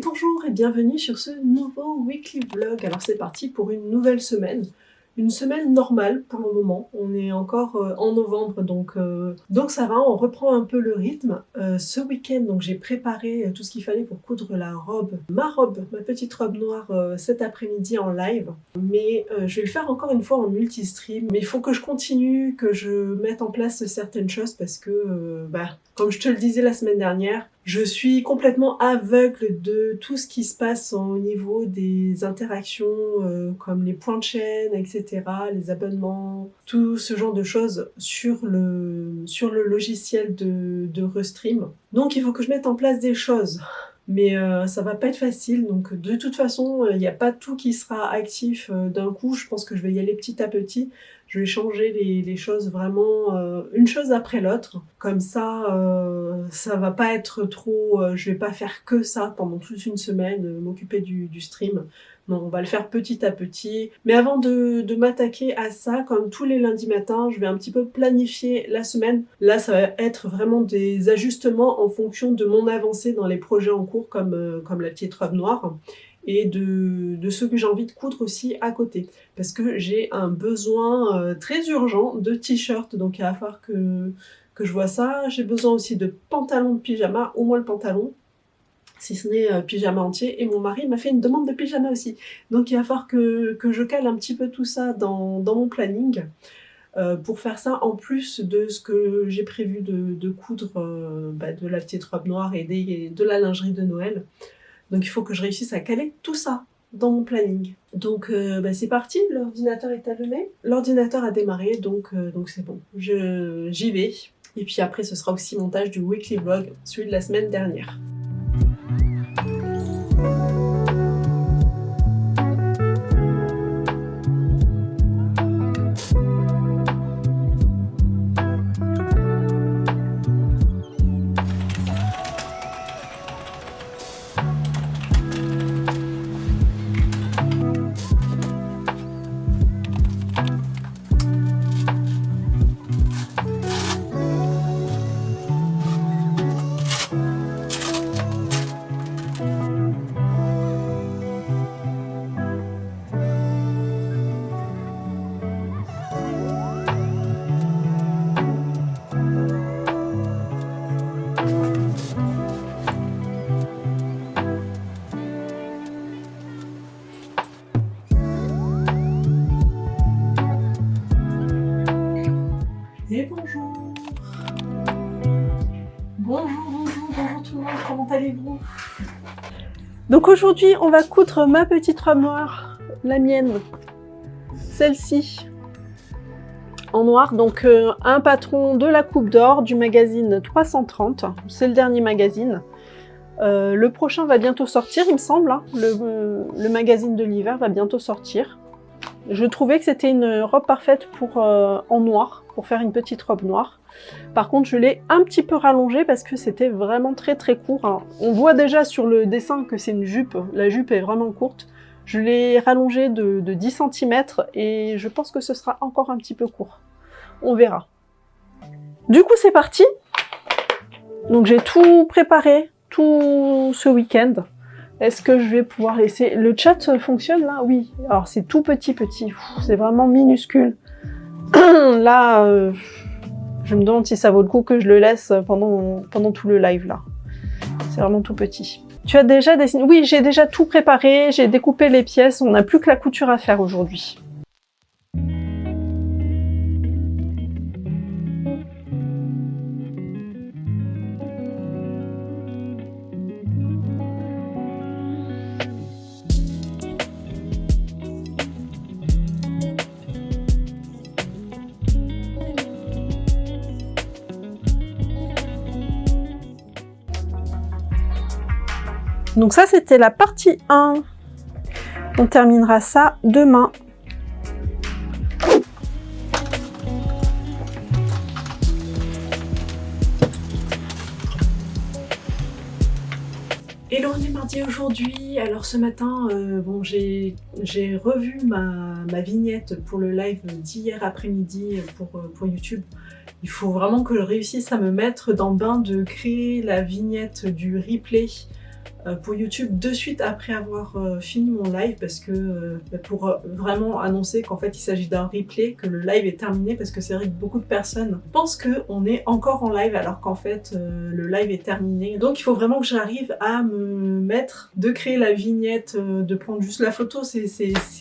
Bonjour et bienvenue sur ce nouveau weekly vlog. Alors c'est parti pour une nouvelle semaine. Une semaine normale pour le moment. On est encore en novembre donc ça va, on reprend un peu le rythme. Ce week-end donc j'ai préparé tout ce qu'il fallait pour coudre la robe, ma petite robe noire cet après-midi en live. Mais je vais le faire encore une fois en multi-stream. Mais il faut que je continue, que je mette en place certaines choses parce que comme je te le disais la semaine dernière, je suis complètement aveugle de tout ce qui se passe au niveau des interactions comme les points de chaîne, etc., les abonnements, tout ce genre de choses sur le logiciel de Restream. Donc il faut que je mette en place des choses. Mais ça va pas être facile, donc de toute façon, il n'y a pas tout qui sera actif d'un coup. Je pense que je vais y aller petit à petit. Je vais changer les choses vraiment une chose après l'autre. Comme ça, ça va pas être trop... je vais pas faire que ça pendant toute une semaine, m'occuper du stream. Non, on va le faire petit à petit. Mais avant de m'attaquer à ça, comme tous les lundis matins, je vais un petit peu planifier la semaine. Là, ça va être vraiment des ajustements en fonction de mon avancée dans les projets en cours, comme la petite robe noire, et de ce que j'ai envie de coudre aussi à côté. Parce que j'ai un besoin très urgent de t-shirt, donc il va falloir que je vois ça. J'ai besoin aussi de pantalons de pyjama, au moins le pantalon, si ce n'est pyjama entier, et mon mari m'a fait une demande de pyjama aussi. Donc il va falloir que je cale un petit peu tout ça dans mon planning pour faire ça en plus de ce que j'ai prévu de coudre de la petite robe noire et de la lingerie de Noël. Donc il faut que je réussisse à caler tout ça dans mon planning. Donc c'est parti, l'ordinateur est allumé. L'ordinateur a démarré, donc c'est bon. J'y vais. Et puis après, ce sera aussi montage du weekly vlog, celui de la semaine dernière. Et bonjour. Bonjour tout le monde, comment allez-vous? Donc aujourd'hui, on va coudre ma petite robe noire, la mienne, celle-ci, en noir. Donc un patron de la Coupe d'Or du magazine 330, c'est le dernier magazine. Le prochain va bientôt sortir, il me semble, hein. Le magazine de l'hiver va bientôt sortir. Je trouvais que c'était une robe parfaite en noir, pour faire une petite robe noire. Par contre, je l'ai un petit peu rallongée parce que c'était vraiment très très court. Alors, on voit déjà sur le dessin que c'est une jupe, la jupe est vraiment courte. Je l'ai rallongée de 10 cm et je pense que ce sera encore un petit peu court. On verra. Du coup, c'est parti. Donc j'ai tout préparé, tout ce week-end. Est-ce que je vais pouvoir laisser... Le chat fonctionne là? Oui. Alors c'est tout petit. C'est vraiment minuscule. Là, je me demande si ça vaut le coup que je le laisse pendant tout le live là. C'est vraiment tout petit. Tu as déjà dessiné? Oui, j'ai déjà tout préparé. J'ai découpé les pièces. On n'a plus que la couture à faire aujourd'hui. Donc ça, c'était la partie 1. On terminera ça demain. Hello, on est mardi aujourd'hui. Alors ce matin, j'ai revu ma vignette pour le live d'hier après-midi pour YouTube. Il faut vraiment que je réussisse à me mettre dans le bain de créer la vignette du replay pour YouTube de suite après avoir fini mon live parce que pour vraiment annoncer qu'en fait il s'agit d'un replay, que le live est terminé parce que c'est vrai que beaucoup de personnes pensent qu'on est encore en live alors qu'en fait le live est terminé. Donc il faut vraiment que j'arrive à me mettre, de créer la vignette, de prendre juste la photo, c'est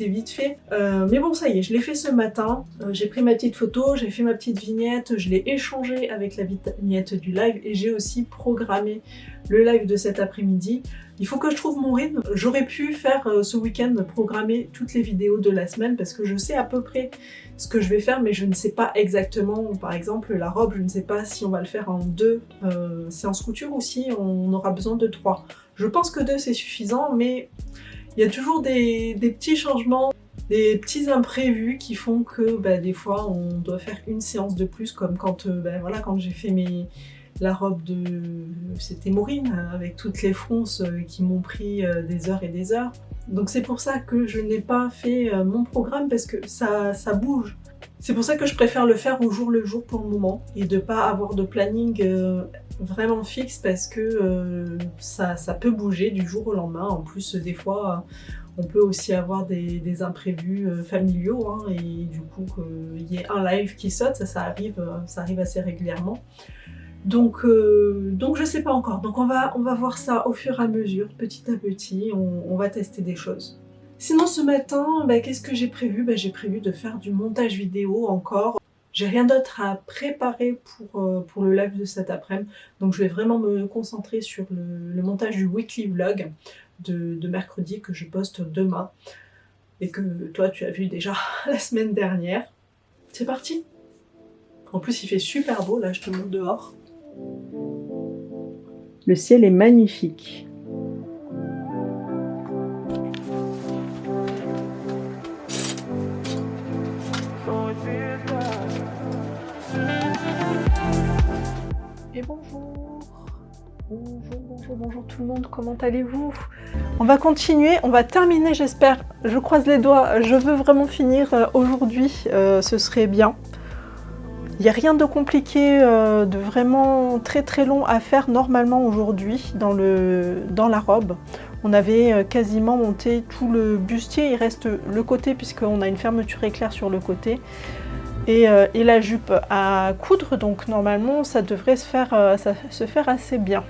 vite fait. Mais bon ça y est, je l'ai fait ce matin, j'ai pris ma petite photo, j'ai fait ma petite vignette, je l'ai échangée avec la vignette du live et j'ai aussi programmé le live de cet après-midi. Il faut que je trouve mon rythme. J'aurais pu faire ce week-end programmer toutes les vidéos de la semaine parce que je sais à peu près ce que je vais faire mais je ne sais pas exactement, par exemple la robe, je ne sais pas si on va le faire en 2 séances couture ou si on aura besoin de 3. Je pense que 2 c'est suffisant mais il y a toujours des petits changements, des petits imprévus qui font que des fois on doit faire une séance de plus comme quand, voilà, quand j'ai fait la robe c'était Maureen, avec toutes les fronces qui m'ont pris des heures et des heures. Donc c'est pour ça que je n'ai pas fait mon programme parce que ça bouge. C'est pour ça que je préfère le faire au jour le jour pour le moment et de pas avoir de planning vraiment fixe parce que ça peut bouger du jour au lendemain. En plus des fois on peut aussi avoir des imprévus familiaux hein, et du coup qu'il y ait un live qui saute, ça arrive assez régulièrement. Donc je sais pas encore. Donc on va voir ça au fur et à mesure, petit à petit, on va tester des choses. Sinon ce matin, qu'est-ce que j'ai prévu? J'ai prévu de faire du montage vidéo encore. J'ai rien d'autre à préparer pour le live de cet après-midi. Donc je vais vraiment me concentrer sur le montage du weekly vlog de mercredi que je poste demain. Et que toi tu as vu déjà la semaine dernière. C'est parti! En plus il fait super beau, là je te montre dehors. Le ciel est magnifique. Et bonjour. Bonjour tout le monde, comment allez-vous? On va continuer, on va terminer j'espère, je croise les doigts, je veux vraiment finir aujourd'hui, ce serait bien. Il n'y a rien de compliqué, de vraiment très long à faire normalement aujourd'hui dans la robe. On avait quasiment monté tout le bustier, il reste le côté puisqu'on a une fermeture éclair sur le côté et la jupe à coudre, donc normalement ça devrait se faire assez bien.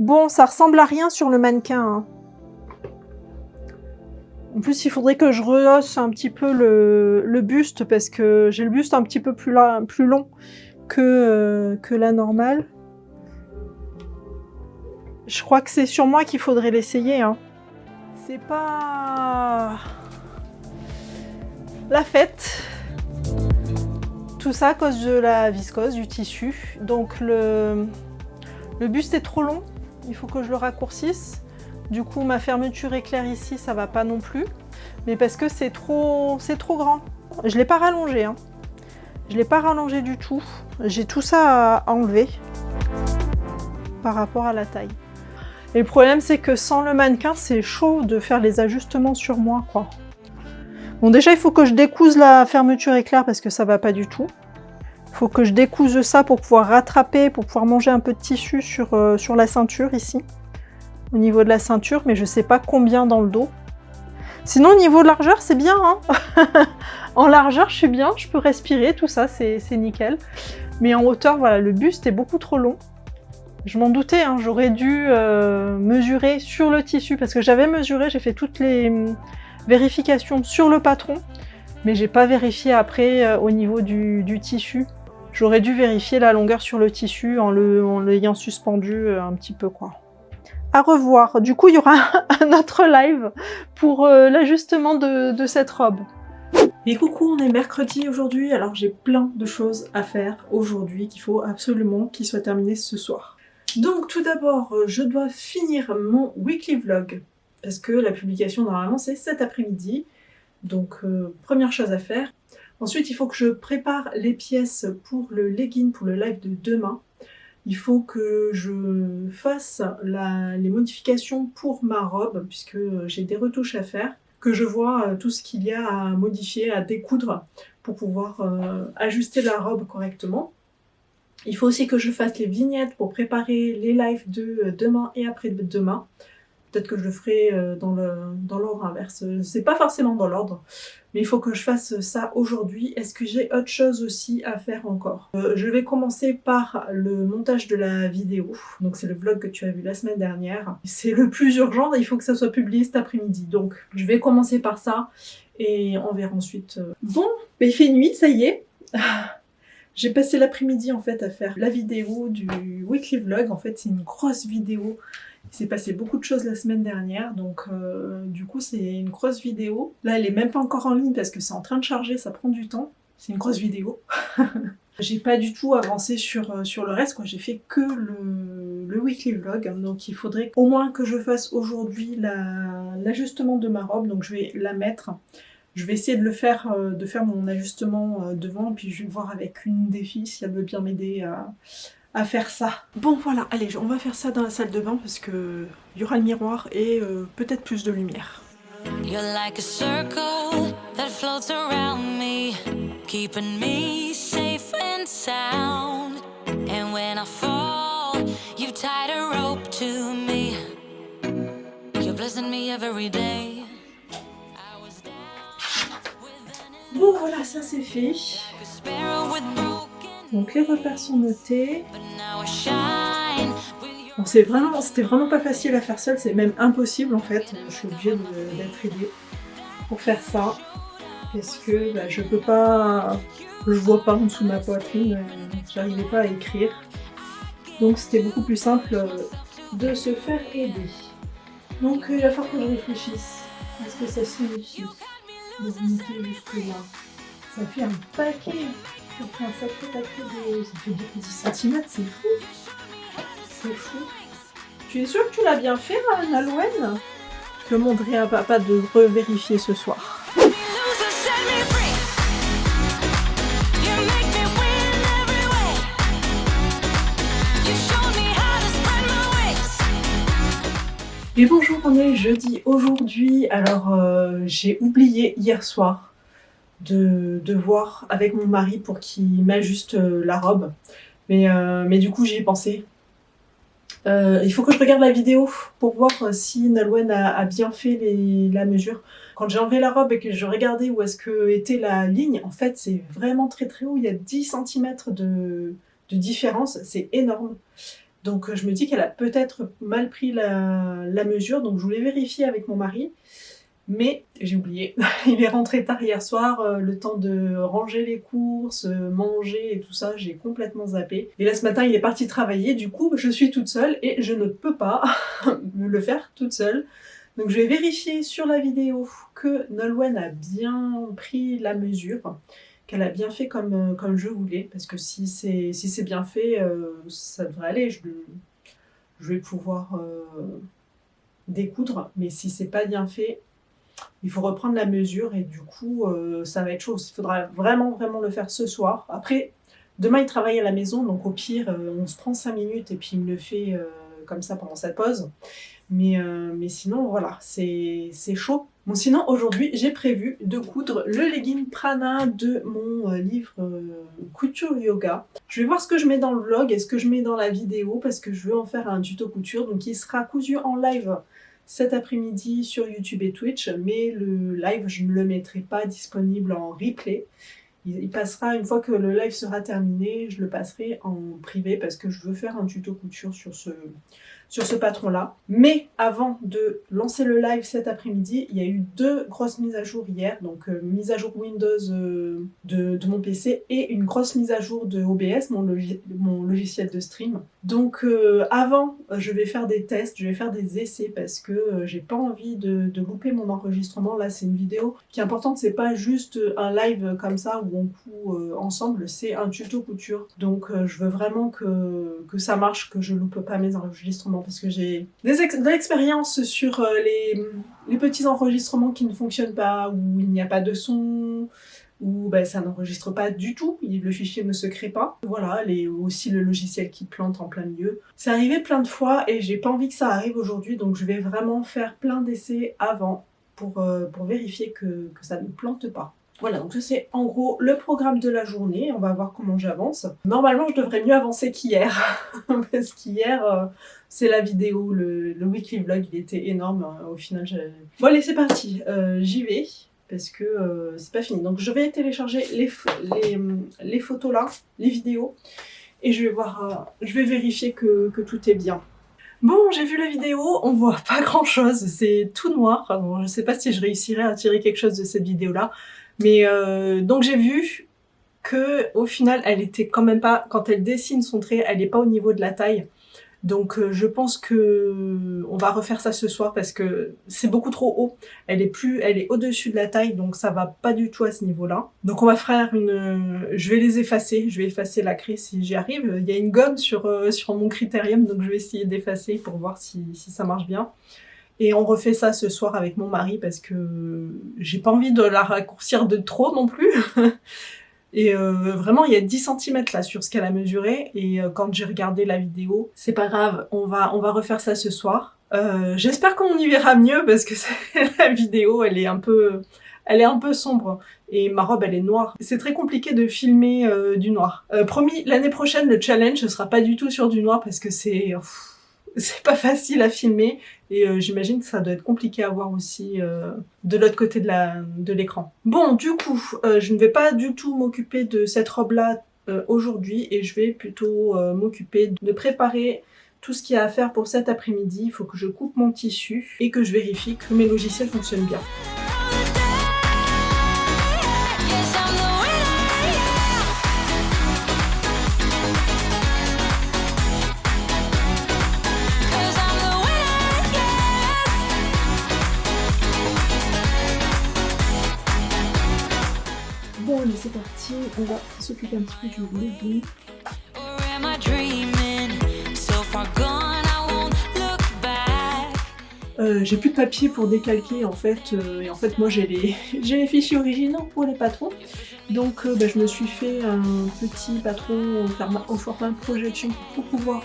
Bon, ça ressemble à rien sur le mannequin. Hein. En plus, il faudrait que je rehausse un petit peu le buste parce que j'ai le buste un petit peu plus long que la normale. Je crois que c'est sur moi qu'il faudrait l'essayer. Hein. C'est pas la fête. Tout ça à cause de la viscose, du tissu. Donc le buste est trop long. Il faut que je le raccourcisse. Du coup, ma fermeture éclair ici, ça va pas non plus. Mais parce que c'est trop grand. Je l'ai pas rallongé. Hein. Je l'ai pas rallongé du tout. J'ai tout ça à enlever par rapport à la taille. Et le problème, c'est que sans le mannequin, c'est chaud de faire les ajustements sur moi, quoi. Bon, déjà, il faut que je découse la fermeture éclair parce que ça va pas du tout. Il faut que je découse ça pour pouvoir rattraper, pour pouvoir manger un peu de tissu sur la ceinture ici. Au niveau de la ceinture, mais je sais pas combien dans le dos. Sinon, au niveau de largeur, c'est bien. Hein. En largeur, je suis bien, je peux respirer, tout ça, c'est nickel. Mais en hauteur, voilà, le buste est beaucoup trop long. Je m'en doutais, hein, j'aurais dû mesurer sur le tissu, parce que j'avais mesuré, j'ai fait toutes les vérifications sur le patron, mais j'ai pas vérifié après au niveau du tissu. J'aurais dû vérifier la longueur sur le tissu en l'ayant suspendu un petit peu, quoi. À revoir. Du coup, il y aura un autre live pour l'ajustement de cette robe. Et coucou, on est mercredi aujourd'hui, alors j'ai plein de choses à faire aujourd'hui qu'il faut absolument qu'ils soient terminées ce soir. Donc tout d'abord, je dois finir mon weekly vlog parce que la publication normalement c'est cet après-midi. Donc première chose à faire. Ensuite il faut que je prépare les pièces pour le legging, pour le live de demain. Il faut que je fasse les modifications pour ma robe puisque j'ai des retouches à faire. Que je vois tout ce qu'il y a à modifier, à découdre pour pouvoir ajuster la robe correctement. Il faut aussi que je fasse les vignettes pour préparer les lives de demain et après-demain. Peut-être que je le ferai dans l'ordre inverse. C'est pas forcément dans l'ordre, mais il faut que je fasse ça aujourd'hui. Est-ce que j'ai autre chose aussi à faire encore? Je vais commencer par le montage de la vidéo. Donc c'est le vlog que tu as vu la semaine dernière. C'est le plus urgent, il faut que ça soit publié cet après-midi. Donc je vais commencer par ça et on verra ensuite. Bon, il fait nuit, ça y est. J'ai passé l'après-midi en fait à faire la vidéo du weekly vlog. En fait c'est une grosse vidéo. Il s'est passé beaucoup de choses la semaine dernière, donc du coup c'est une grosse vidéo. Là elle est même pas encore en ligne parce que c'est en train de charger, ça prend du temps. C'est une grosse vidéo. J'ai pas du tout avancé sur le reste, quoi. J'ai fait que le weekly vlog, donc il faudrait au moins que je fasse aujourd'hui l'ajustement de ma robe, donc je vais la mettre. Je vais essayer de faire mon ajustement devant, puis je vais voir avec une des filles si elle veut bien m'aider à faire ça. Bon voilà, allez, on va faire ça dans la salle de bain parce que il y aura le miroir et peut-être plus de lumière. You're like a circle that floats around me, keeping me safe and sound. And when I fall, you've tied a rope to me. You're blessing me every day. Bon voilà, ça c'est fait. Donc les repères sont notés. Bon, c'était vraiment pas facile à faire seule, c'est même impossible en fait. Je suis obligée d'être aidée pour faire ça. Parce que bah, je peux pas... Je vois pas en dessous de ma poitrine, j'arrivais pas à écrire. Donc c'était beaucoup plus simple de se faire aider. Donc il va falloir que je réfléchisse à ce que ça signifie. De monter jusque là. Ça fait un paquet. Ça fait un sacré paquet de... Ça fait 10 cm, c'est fou. C'est fou. Tu es sûre que tu l'as bien fait, Nolwenn? Je demanderai à papa de revérifier ce soir. Et bonjour, on est jeudi aujourd'hui. Alors j'ai oublié hier soir de voir avec mon mari pour qu'il m'ajuste la robe. Mais du coup j'y ai pensé. Il faut que je regarde la vidéo pour voir si Nolwenn a bien fait la mesure. Quand j'ai enlevé la robe et que je regardais où est-ce que était la ligne, en fait c'est vraiment très très haut, il y a 10 cm de différence, c'est énorme. Donc je me dis qu'elle a peut-être mal pris la mesure, donc je voulais vérifier avec mon mari. Mais j'ai oublié, il est rentré tard hier soir, le temps de ranger les courses, manger et tout ça, j'ai complètement zappé. Et là ce matin il est parti travailler, du coup je suis toute seule et je ne peux pas me le faire toute seule. Donc je vais vérifier sur la vidéo que Nolwenn a bien pris la mesure, qu'elle a bien fait comme je voulais, parce que si c'est bien fait, ça devrait aller, je vais pouvoir découdre, mais si c'est pas bien fait, il faut reprendre la mesure et du coup ça va être chaud. Il faudra vraiment le faire ce soir. Après, demain il travaille à la maison, donc au pire on se prend 5 minutes et puis il me le fait comme ça pendant sa pause. Mais sinon voilà, c'est chaud. Bon sinon aujourd'hui j'ai prévu de coudre le legging Prana de mon livre couture yoga. Je vais voir ce que je mets dans le vlog et ce que je mets dans la vidéo parce que je veux en faire un tuto couture. Donc il sera cousu en live cet après-midi sur YouTube et Twitch, mais le live je ne le mettrai pas disponible en replay. Il passera, une fois que le live sera terminé, je le passerai en privé parce que je veux faire un tuto couture sur ce patron-là. Mais avant de lancer le live cet après-midi, il y a eu 2 grosses mises à jour hier. Donc mise à jour Windows de mon PC et une grosse mise à jour de OBS, mon logiciel de stream. Donc avant, je vais faire des tests, je vais faire des essais parce que j'ai pas envie de louper mon enregistrement. Là, c'est une vidéo qui est importante, c'est pas juste un live comme ça où bon coup ensemble, c'est un tuto couture. Donc je veux vraiment que ça marche, que je loupe pas mes enregistrements parce que j'ai de l'expérience sur les petits enregistrements qui ne fonctionnent pas, où il n'y a pas de son, où ça n'enregistre pas du tout, le fichier ne se crée pas. Voilà, aussi le logiciel qui plante en plein milieu. C'est arrivé plein de fois et j'ai pas envie que ça arrive aujourd'hui, donc je vais vraiment faire plein d'essais avant pour vérifier que ça ne plante pas. Voilà, donc ça c'est en gros le programme de la journée, on va voir comment j'avance. Normalement je devrais mieux avancer qu'hier, parce qu'hier c'est la vidéo, le weekly vlog, il était énorme, au final Bon allez c'est parti, j'y vais, parce que c'est pas fini. Donc je vais télécharger les photos là, les vidéos, et je vais vérifier que tout est bien. Bon, j'ai vu la vidéo, on voit pas grand chose, c'est tout noir. Alors, je sais pas si je réussirai à tirer quelque chose de cette vidéo là, mais donc j'ai vu que au final elle était quand même pas, quand elle dessine son trait, elle est pas au niveau de la taille. Donc je pense que on va refaire ça ce soir parce que c'est beaucoup trop haut. Elle est au-dessus de la taille, donc ça va pas du tout à ce niveau-là. Donc on va faire je vais les effacer, je vais effacer la craie si j'y arrive. Il y a une gomme sur mon Critérium, donc je vais essayer d'effacer pour voir si ça marche bien. Et on refait ça ce soir avec mon mari parce que j'ai pas envie de la raccourcir de trop non plus. Et vraiment, il y a 10 cm là sur ce qu'elle a mesuré. Et quand j'ai regardé la vidéo, c'est pas grave, on va refaire ça ce soir. J'espère qu'on y verra mieux parce que la vidéo, elle est un peu sombre. Et ma robe, elle est noire. C'est très compliqué de filmer du noir. Promis, l'année prochaine, le challenge, ce sera pas du tout sur du noir parce que c'est pas facile à filmer. Et j'imagine que ça doit être compliqué à voir aussi de l'autre côté de l'écran. Bon, du coup, je ne vais pas du tout m'occuper de cette robe-là aujourd'hui et je vais plutôt m'occuper de préparer tout ce qu'il y a à faire pour cet après-midi. Il faut que je coupe mon tissu et que je vérifie que mes logiciels fonctionnent bien. Bon allez c'est parti, on va s'occuper un petit peu du legging. J'ai plus de papier pour décalquer en fait, et en fait moi j'ai les fichiers originaux pour les patrons. Donc je me suis fait un petit patron au format projection pour pouvoir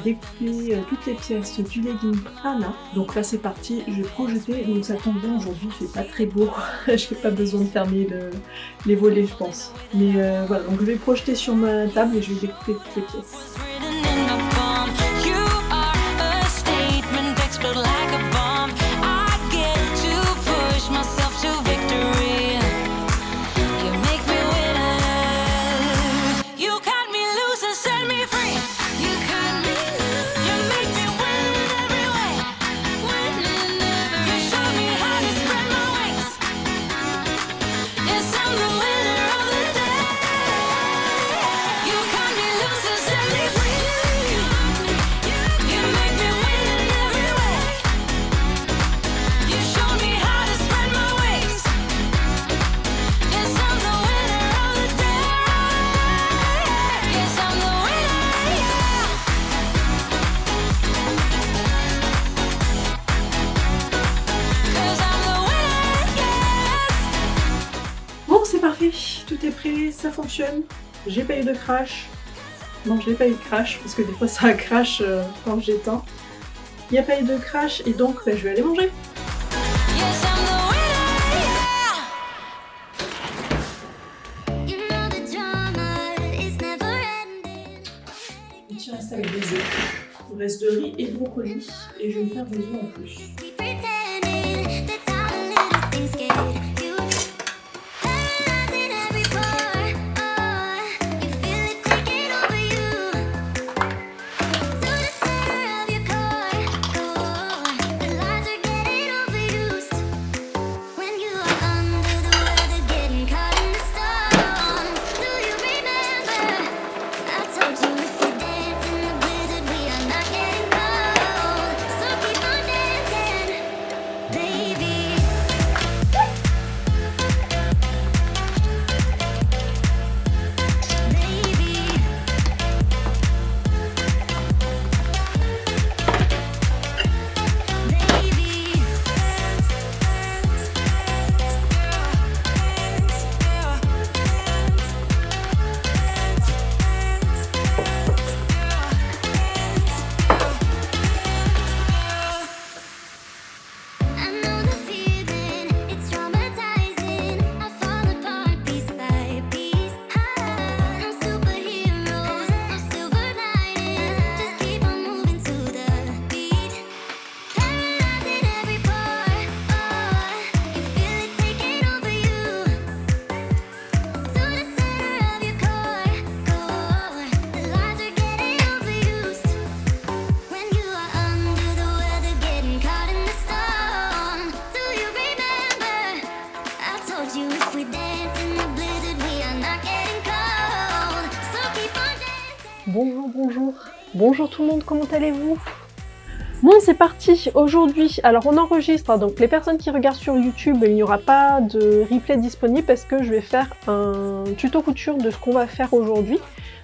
découper toutes les pièces du legging Prana. Donc là c'est parti, je vais projeter, donc ça tombe bien aujourd'hui, il fait pas très beau, j'ai pas besoin de fermer les volets je pense. Mais voilà, donc je vais projeter sur ma table et je vais découper toutes les pièces. Tout est prêt, ça fonctionne. J'ai pas eu de crash. Non, j'ai pas eu de crash parce que des fois ça crash quand j'éteins. Il n'y a pas eu de crash et donc je vais aller manger. Et tu restes avec des œufs. Il reste de riz et de brocoli et je vais me faire des œufs en plus. Bonjour tout le monde, comment allez-vous? Bon, c'est parti aujourd'hui. Alors on enregistre, hein, donc les personnes qui regardent sur YouTube, il n'y aura pas de replay disponible parce que je vais faire un tuto couture de ce qu'on va faire aujourd'hui.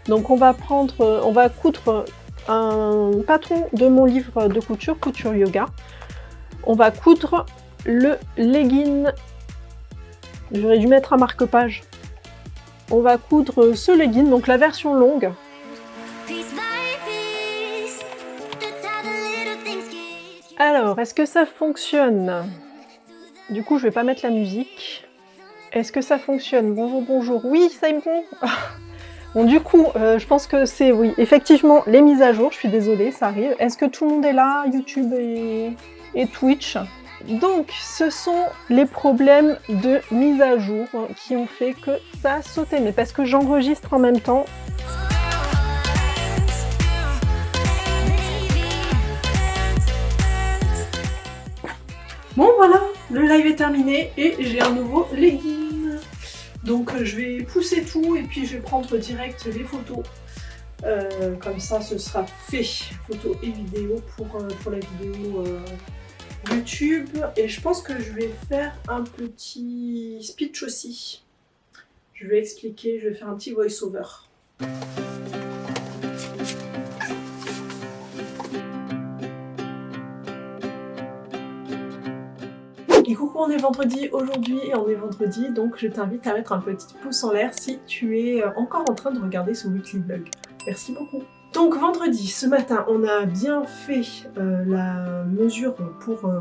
Donc on va coudre un patron de mon livre de couture, Couture Yoga. On va coudre le legging. J'aurais dû mettre un marque-page. On va coudre ce legging, donc la version longue. Alors, est-ce que ça fonctionne? Du coup, je vais pas mettre la musique. Est-ce que ça fonctionne? Bonjour, bonjour. Oui, ça y est bon. Bon, du coup, je pense que c'est, oui, effectivement, les mises à jour. Je suis désolée, ça arrive. Est-ce que tout le monde est là, YouTube et Twitch? Donc, ce sont les problèmes de mise à jour qui ont fait que ça a sauté. Mais parce que j'enregistre en même temps. Bon voilà, le live est terminé et j'ai un nouveau legging. Donc je vais pousser tout et puis je vais prendre direct les photos. Comme ça ce sera fait, photos et vidéos pour la vidéo YouTube. Et je pense que je vais faire un petit speech aussi. Je vais expliquer, je vais faire un petit voice-over. Et coucou, on est vendredi aujourd'hui et on est vendredi, donc je t'invite à mettre un petit pouce en l'air si tu es encore en train de regarder ce weekly vlog. Merci beaucoup. Donc vendredi, ce matin, on a bien fait la mesure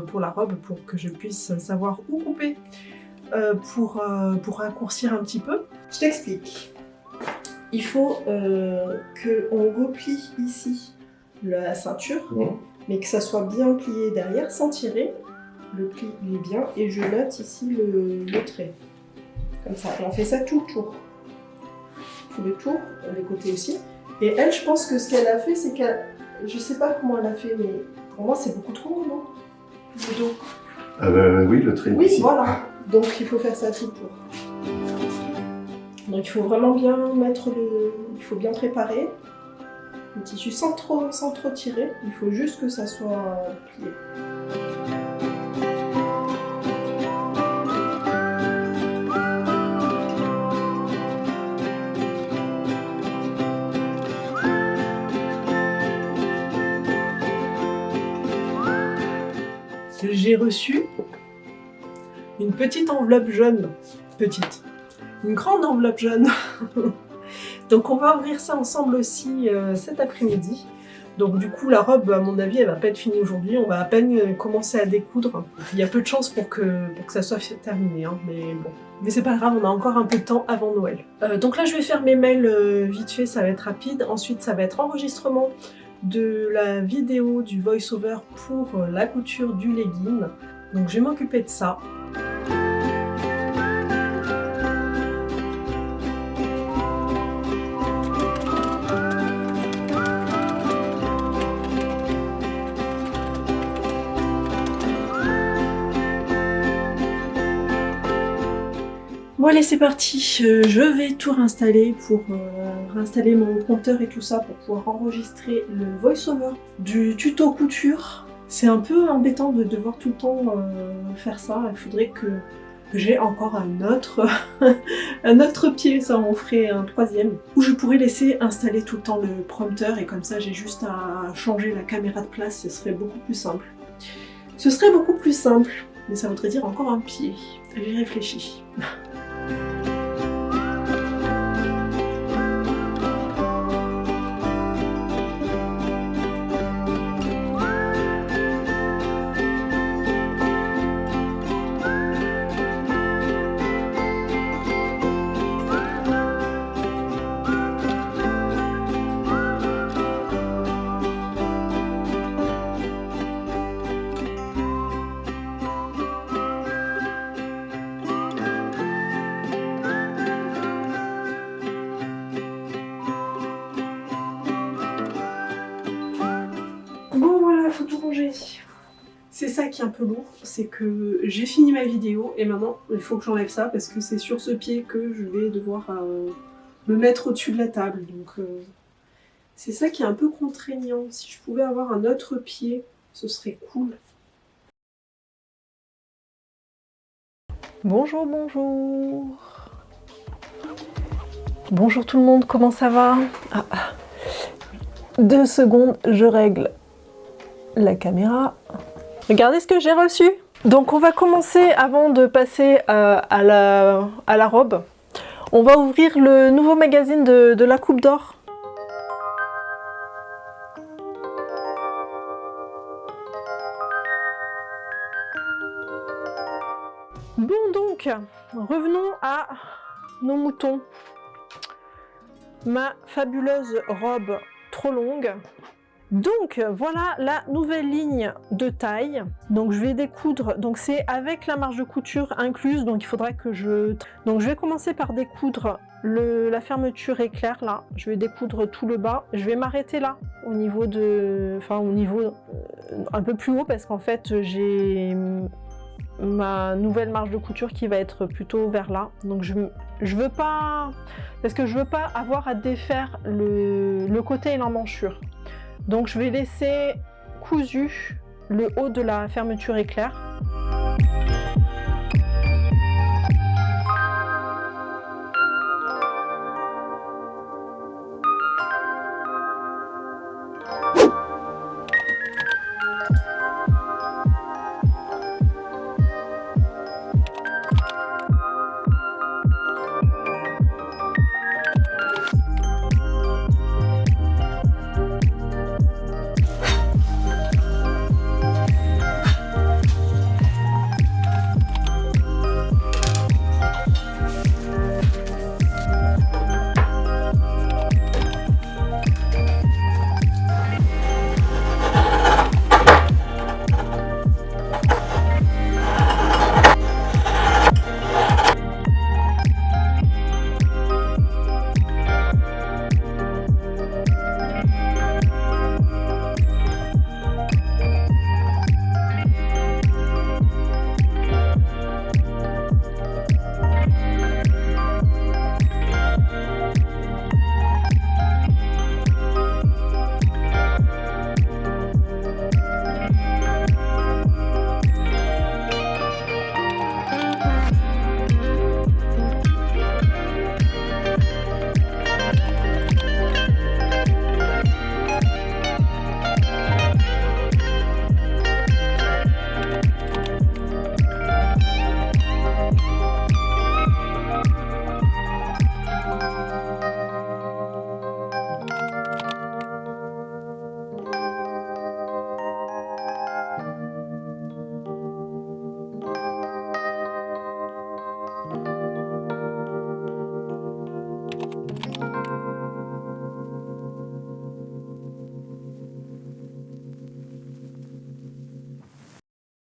pour la robe pour que je puisse savoir où couper pour raccourcir un petit peu. Je t'explique. Il faut qu'on replie ici la ceinture, mais que ça soit bien plié derrière sans tirer. Le pli il est bien et je note ici le trait. Comme ça, et on fait ça tout le tour. Tout le tour, les côtés aussi. Et elle, je pense que ce qu'elle a fait, c'est qu'elle... Je sais pas comment elle a fait, mais pour moi c'est beaucoup trop long, non? Le dos. Oui, le trait. Oui, ici. voilà. Donc il faut faire ça tout le tour. Donc il faut vraiment bien mettre le... Il faut bien préparer le tissu sans trop tirer. Il faut juste que ça soit plié. J'ai reçu une petite enveloppe jaune. Petite. Une grande enveloppe jaune. Donc on va ouvrir ça ensemble aussi cet après-midi. Donc du coup la robe, à mon avis, elle va pas être finie aujourd'hui. On va à peine commencer à découdre. Il y a peu de chance pour que ça soit terminé, hein, mais bon. Mais c'est pas grave, on a encore un peu de temps avant Noël. Donc là je vais faire mes mails vite fait, ça va être rapide. Ensuite ça va être enregistrement de la vidéo du voice-over pour la couture du legging. Donc je vais m'occuper de ça. Bon allez c'est parti, je vais tout réinstaller pour réinstaller mon compteur et tout ça pour pouvoir enregistrer le voice-over du tuto couture. C'est un peu embêtant de devoir tout le temps faire ça, il faudrait que j'ai encore un autre, un autre pied, ça en ferait un troisième, où je pourrais laisser installer tout le temps le prompteur et comme ça j'ai juste à changer la caméra de place, ce serait beaucoup plus simple. Ce serait beaucoup plus simple, mais ça voudrait dire encore un pied, j'y réfléchis. faut tout ranger. C'est ça qui est un peu lourd, c'est que j'ai fini ma vidéo et maintenant il faut que j'enlève ça parce que c'est sur ce pied que je vais devoir me mettre au-dessus de la table. Donc C'est ça qui est un peu contraignant. Si je pouvais avoir un autre pied, ce serait cool. Bonjour, bonjour. Bonjour tout le monde, comment ça va? 2 secondes, je règle la caméra. Regardez ce que j'ai reçu. Donc on va commencer, avant de passer à la robe, on va ouvrir le nouveau magazine de la Coupe d'Or. Bon donc, revenons à nos moutons. Ma fabuleuse robe trop longue. Donc voilà la nouvelle ligne de taille. Donc je vais découdre, donc c'est avec la marge de couture incluse, donc il faudra que je... Donc je vais commencer par découdre la fermeture éclair là. Je vais découdre tout le bas. Je vais m'arrêter là, au niveau de... Enfin au niveau un peu plus haut, parce qu'en fait j'ai ma nouvelle marge de couture qui va être plutôt vers là. Donc je veux pas... Parce que je veux pas avoir à défaire le côté et l'emmanchure. Donc je vais laisser cousu le haut de la fermeture éclair.